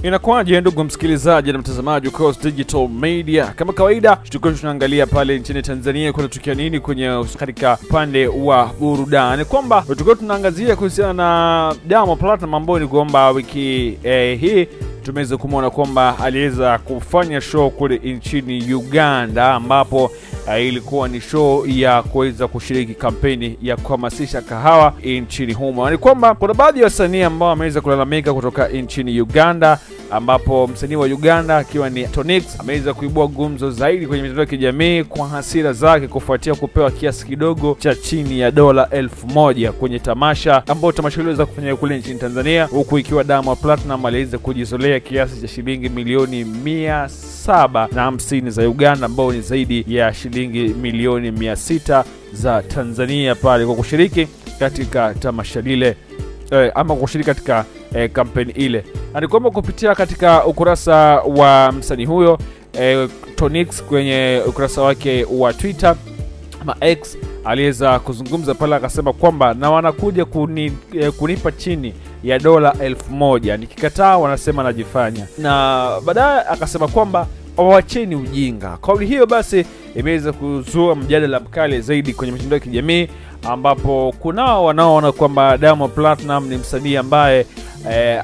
Inakuwaje ndugu msikilizaji na mtazamaji wa Coast Digital Media? Kama kawaida tulikuwa tunaangalia pale nchini Tanzania kuna tukia nini katika pande wa burudani, kwamba tulikuwa tunaangazia kuhusiana na Diamond Platnumz ambaye ni kwamba wiki hii tumeweza kumuona kwamba aliweza kufanya show kule nchini Uganda, ambapo ilikuwa ni show ya kuweza kushiriki kampeni ya kuhamasisha kahawa nchini humo. Ni kwamba kuna baadhi ya wasanii ambao wameweza kulalamika kutoka nchini Uganda, ambapo msanii wa Uganda akiwa ni Tonix ameweza kuibua gumzo zaidi kwenye mitandao ya kijamii kwa hasira zake kufuatia kupewa kiasi kidogo cha chini ya dola 1000 kwenye tamasha ambao tamasha hilo liweza kufanyika kule nchini Tanzania, huku ikiwa Diamond Platnumz aliweza kujizolea kiasi cha shilingi milioni 750 za Uganda, ambao ni zaidi ya shilingi milioni 600 za Tanzania pale kwa kushiriki katika tamasha lile ama kushiriki katika kampeni ile. Na kwamba kupitia katika ukurasa wa msanii huyo Tonix kwenye ukurasa wake wa Twitter ama X aliweza kuzungumza pale, akasema kwamba na wanakuja kunipa chini ya dola 1000, nikikataa wanasema najifanya, na baadaye akasema kwamba wawacheni ujinga. Kauli hiyo basi imeweza kuzua mjadala mkali zaidi kwenye mitandao ya kijamii, ambapo kunao wanaoona kwamba Diamond Platnumz ni msanii ambaye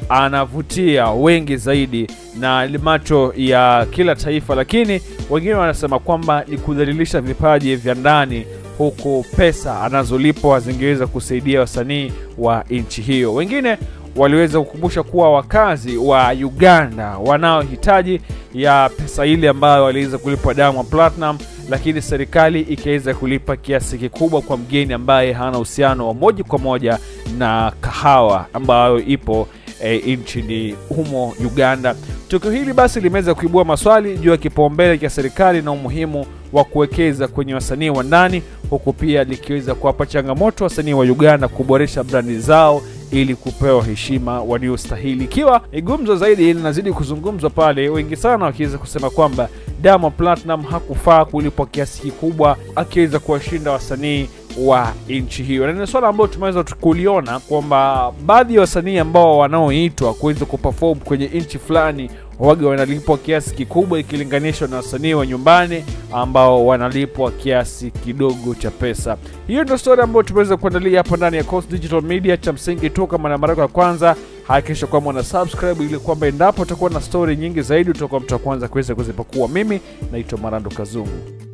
anavutia wengi zaidi na macho ya kila taifa, lakini wengine wanasema kwamba ni kudhalilisha vipaji vya ndani, huku pesa anazolipwa zingeweza kusaidia wasanii wa nchi hiyo. Wengine waliweza kukumbusha kuwa wakazi wa Uganda wanaohitaji ya pesa ile ambayo waliweza kulipwa Diamond Platnumz, lakini serikali ikaweza kulipa kiasi kikubwa kwa mgeni ambaye hana uhusiano wa moja kwa moja na kahawa ambayo ipo nchini humo Uganda. Tukio hili basi limeweza kuibua maswali juu ya kipaumbele cha serikali na umuhimu wa kuwekeza kwenye wasanii wa ndani, huku pia likiweza kuwapa changamoto wasanii wa Uganda kuboresha brandi zao ili kupewa heshima waliostahili. Ikiwa gumzo zaidi linazidi kuzungumzwa pale, wengi sana wakiweza kusema kwamba Diamond Platnumz hakufaa kulipwa kiasi kikubwa akiweza kuwashinda wasanii wa nchi hiyo. Na ni swala ambalo tumeweza kuliona kwamba baadhi ya wasanii ambao wanaoitwa kuweza kuperform kwenye nchi fulani wage wanalipwa kiasi kikubwa ikilinganishwa na wasanii wa nyumbani ambao wanalipwa kiasi kidogo cha pesa. Hiyo ndio story ambayo tumeweza kuandalia hapa ndani ya Coast Digital Media. Cha msingi tu, kama na mara ya kwanza, hakikisha kwamba una subscribe ili kwamba endapo utakuwa na story nyingi zaidi utakuwa mtu wa kwanza kuweza kuzipakua. Mimi naitwa Marando Kazungu.